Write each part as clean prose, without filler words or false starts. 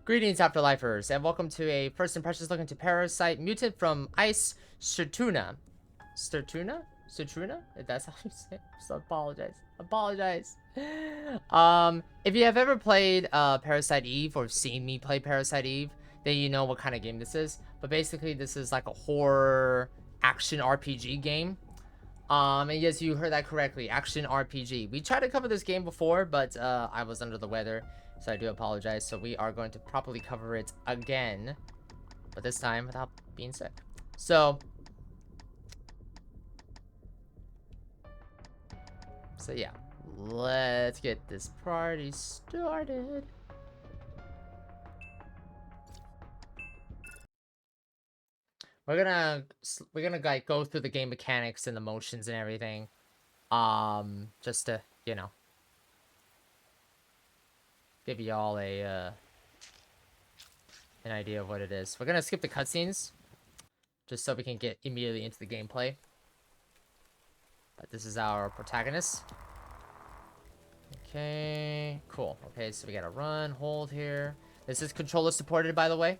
Greetings, Afterlifers, and welcome to a first impressions look into Parasite Mutant from Ice Stertuna. Stertuna? If that's how you say it. So apologize. If you have ever played Parasite Eve or seen me play Parasite Eve, then you know what kind of game this is. But basically, this is like a horror action RPG game. And yes, you heard that correctly, action RPG. We tried to cover this game before, but I was under the weather, so I do apologize. So we are going to properly cover it again, but this time without being sick. So yeah, let's get this party started. We're gonna like go through the game mechanics and the motions and everything, just to, you know, give you all a an idea of what it is. We're gonna skip the cutscenes, just so we can get immediately into the gameplay. But this is our protagonist. Okay, cool. Okay, so we gotta run, hold here. This is controller supported, by the way.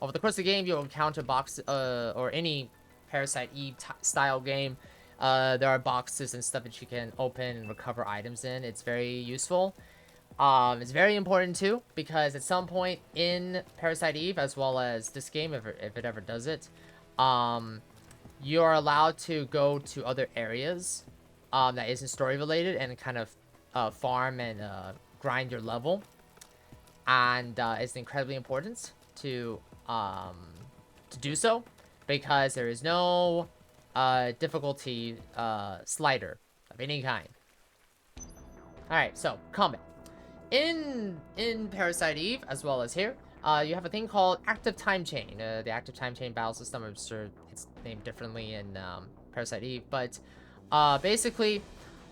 Over the course of the game, you'll encounter boxes, or any Parasite Eve style game. There are boxes and stuff that you can open and recover items in. It's very useful. It's very important too, because at some point in Parasite Eve, as well as this game, if it ever does it, you are allowed to go to other areas that isn't story related and kind of farm and grind your level. And it's incredibly important to do so, because there is no difficulty slider of any kind. Alright, so combat. In Parasite Eve, as well as here, you have a thing called active time chain. The active time chain battle system, I'm sure it's named differently in Parasite Eve, but basically,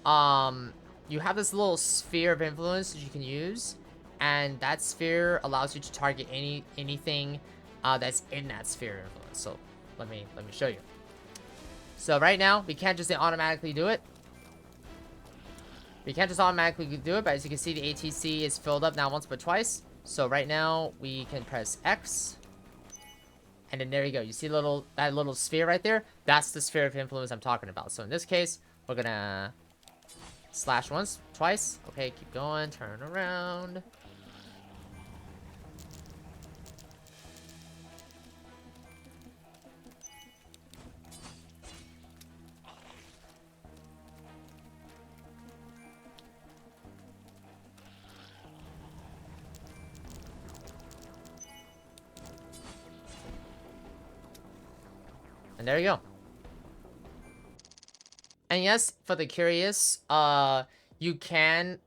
you have this little sphere of influence that you can use, and that sphere allows you to target anything that's in that sphere of influence. So let me show you. So right now, we can't just automatically do it. We can't just automatically do it, but as you can see, the ATC is filled up now once but twice. So right now, we can press X. And then there you go. You see that little sphere right there? That's the sphere of influence I'm talking about. So in this case, we're gonna slash once, twice. Okay, keep going, turn around. And there you go. And yes, for the curious, you can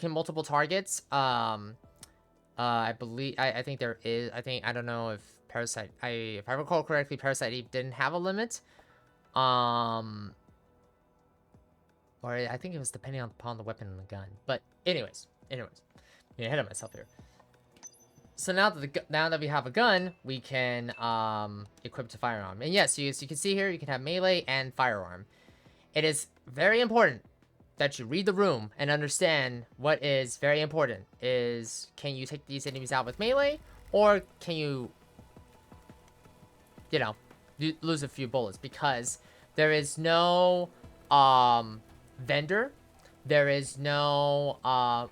multiple targets. I believe, I think there is, I don't know if Parasite, if I recall correctly, Parasite Eve didn't have a limit. Or I think it was depending upon the weapon and the gun. But anyways, getting ahead of myself here. So now that we have a gun, we can equip the firearm. And yes, you can see here, you can have melee and firearm. It is very important that you read the room and understand what is very important. Is, can you take these enemies out with melee, or can you, lose a few bullets? Because there is no vendor. There is no,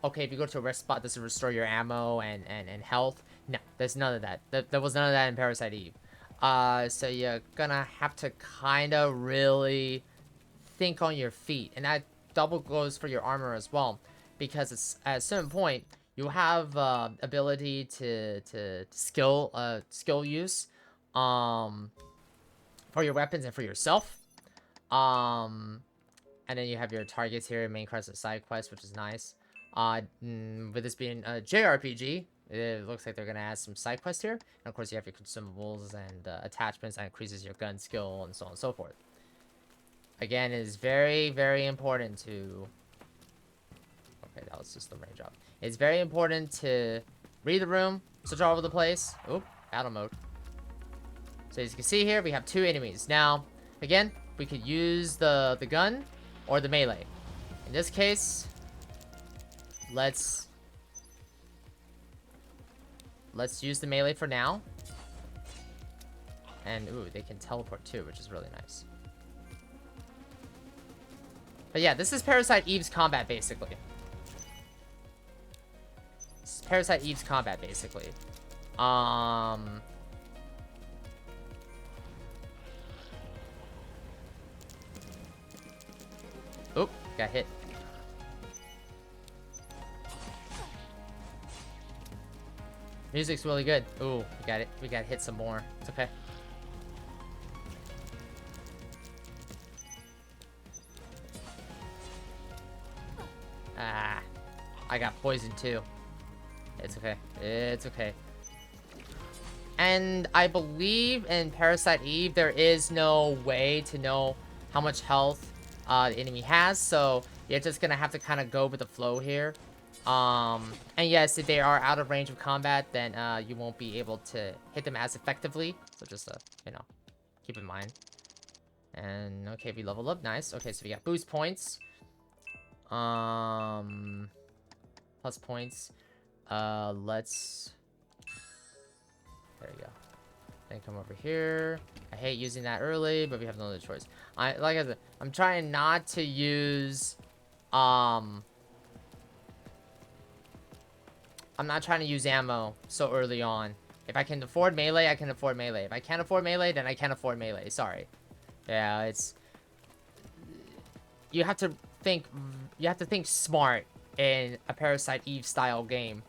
okay, if you go to a rest spot, does it restore your ammo and health? No, there's none of that. There was none of that in Parasite Eve. So you're gonna have to kind of really think on your feet. And that double goes for your armor as well. Because it's, at a certain point, you have ability to skill use for your weapons and for yourself. And then you have your targets here, main quest and side quest, which is nice. With this being a JRPG, it looks like they're gonna add some side quests here. And of course, you have your consumables and attachments that increases your gun skill and so on and so forth. Again, it is very, very important to... Okay, that was just the range up. It's very important to read the room, search all over the place. Oop, battle mode. So as you can see here, we have two enemies. Now, again, we could use the gun or the melee. In this case, let's let's use the melee for now. And, ooh, they can teleport too, which is really nice. But yeah, this is Parasite Eve's combat, basically. This is Parasite Eve's combat, basically. Oop, got hit. Music's really good. Ooh, we got it. We got hit some more. It's okay. Ah, I got poisoned too. It's okay. It's okay. And I believe in Parasite Eve, there is no way to know how much health the enemy has. So you're just gonna have to kind of go with the flow here. And yes, if they are out of range of combat, then you won't be able to hit them as effectively. So just, you know, keep in mind. And okay, we leveled up. Nice. Okay, so we got boost points. Plus points. Let's... There you go. Then come over here. I hate using that early, but we have no other choice. Like I said, I'm trying not to use... I'm not trying to use ammo so early on. If I can afford melee, I can afford melee. If I can't afford melee, then I can't afford melee. Sorry. Yeah, it's... You have to think smart in a Parasite Eve style game.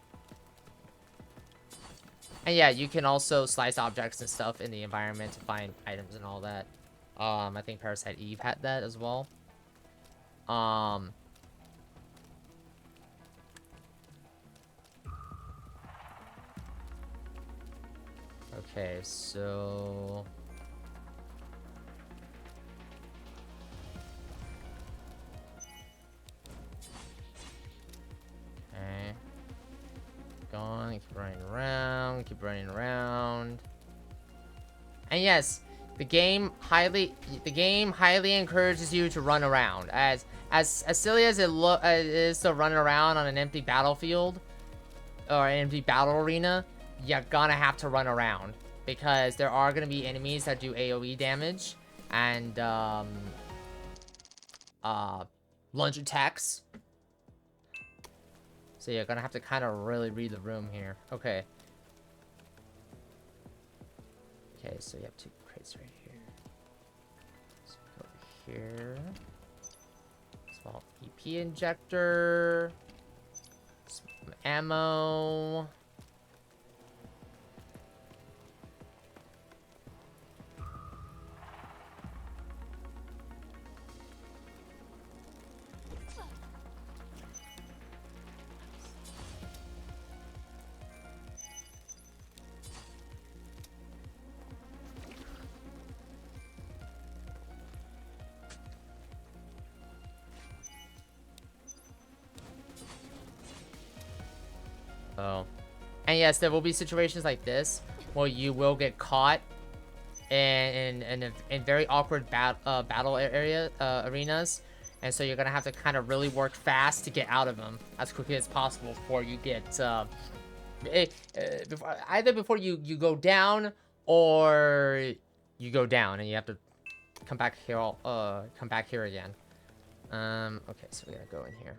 And yeah, you can also slice objects and stuff in the environment to find items and all that. I think Parasite Eve had that as well. Okay, so... Okay. Gone, keep running around. And yes, the game highly encourages you to run around. As silly as it is to run around on an empty battlefield or an empty battle arena, you're gonna have to run around because there are gonna be enemies that do AoE damage and lunge attacks. So you're gonna have to kind of really read the room here. Okay. Okay, so you have two crates right here. So over here. Small EP injector. Some ammo. Oh. And yes, there will be situations like this where you will get caught in very awkward battle arenas, and so you're gonna have to kind of really work fast to get out of them as quickly as possible before you get either before you go down or you go down and you have to come back here again. Okay, so we're gonna go in here.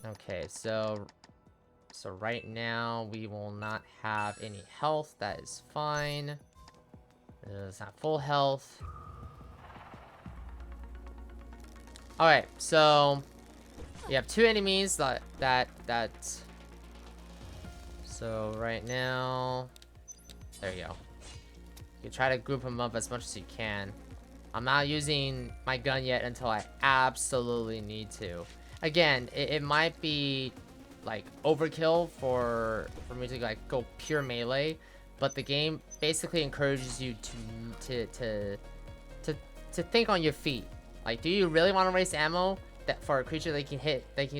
Okay, so right now we will not have any health. That is fine. It's not full health. All right, so we have two enemies that. So right now, there you go. You try to group them up as much as you can. I'm not using my gun yet until I absolutely need to. Again, it might be like overkill for me to like go pure melee, but the game basically encourages you to think on your feet. Like, do you really want to waste ammo for a creature that can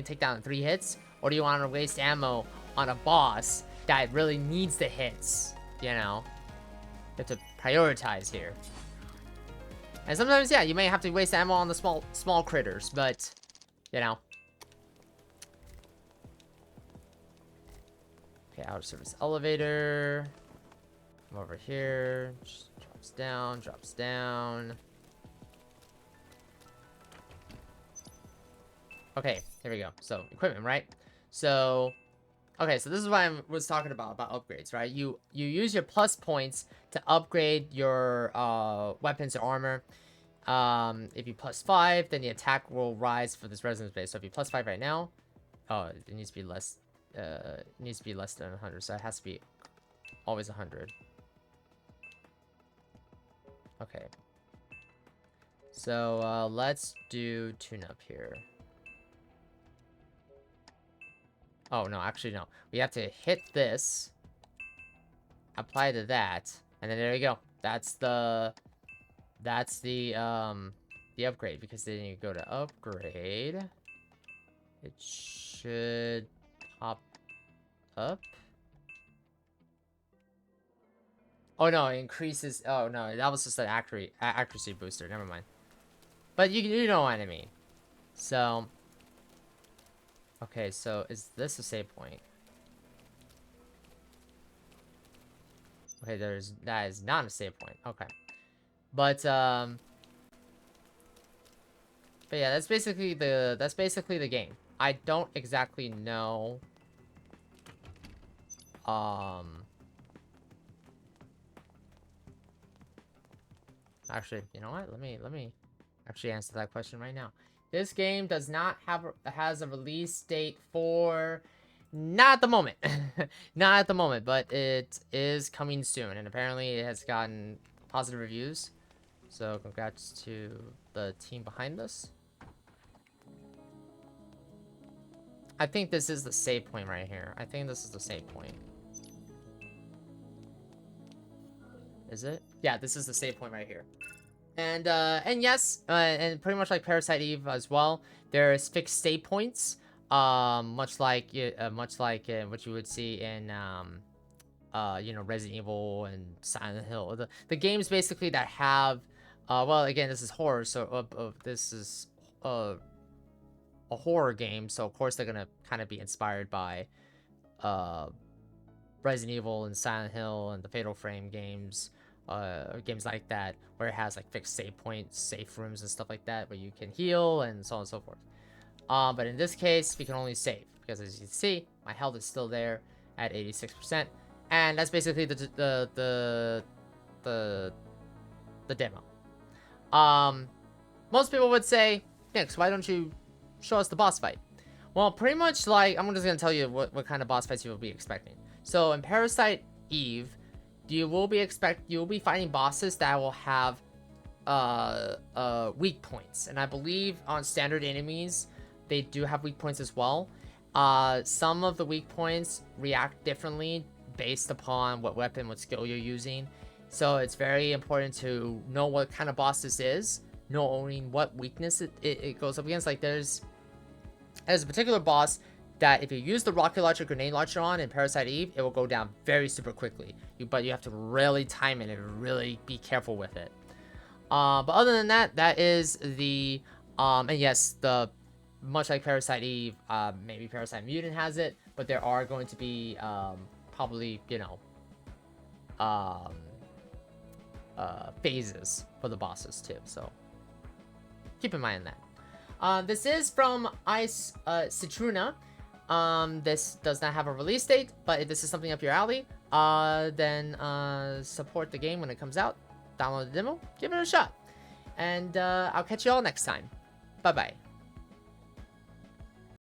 take down in 3 hits, or do you want to waste ammo on a boss that really needs the hits? You know, you have to prioritize here. And sometimes, yeah, you may have to waste ammo on the small critters, but you know. Okay, outer service elevator. Come over here. Just drops down, drops down. Okay, here we go. So, equipment, right? So, okay, so this is what I was talking about upgrades, right? You use your plus points to upgrade your weapons or armor. If you plus 5, then the attack will rise for this resonance base. So if you plus 5 right now, oh, it needs to be less. It needs to be less than 100. So it has to be always 100. Okay. So let's do tune-up here. Oh no, actually no. We have to hit this, apply to that, and then there you go. That's the upgrade, because then you go to upgrade. It should pop up. Oh no, it increases. Oh no, that was just an accuracy booster. Never mind. But you know what I mean. So okay, so is this a save point? Okay, that is not a save point. Okay. But yeah, that's basically the game. I don't exactly know actually, you know what? Let me actually answer that question right now. This game does not has a release date for, not at the moment. Not at the moment, but it is coming soon, and apparently it has gotten positive reviews. So congrats to the team behind this. I think this is the save point right here. I think this is the save point. Is it? Yeah, this is the save point right here. And yes, and pretty much like Parasite Eve as well, there's fixed save points. Much like what you would see in you know, Resident Evil and Silent Hill. The games basically that have well, again, this is horror, so this is a horror game, so of course they're gonna kind of be inspired by Resident Evil and Silent Hill and the Fatal Frame games. Games like that, where it has like fixed save points, safe rooms and stuff like that, where you can heal and so on and so forth. But in this case, we can only save, because as you can see, my health is still there at 86%, and that's basically the demo. Most people would say, Nix, why don't you show us the boss fight? Well, pretty much like, I'm just gonna tell you what kind of boss fights you will be expecting. So in Parasite Eve, you will be fighting bosses that will have weak points, and I believe on standard enemies they do have weak points as well. Some of the weak points react differently based upon what weapon, what skill you're using, so it's very important to know what kind of boss this is, knowing what weakness it goes up against. Like there's a particular boss that if you use the rocket launcher, grenade launcher on in Parasite Eve, it will go down very super quickly. But you have to really time it and really be careful with it. But other than that, that is the and yes, the much like Parasite Eve, maybe Parasite Mutant has it, but there are going to be probably, you know, phases for the bosses too. So keep in mind that. This is from Ice Citruna. This does not have a release date, but if this is something up your alley, then support the game when it comes out. Download the demo, give it a shot, and I'll catch you all next time. Bye bye.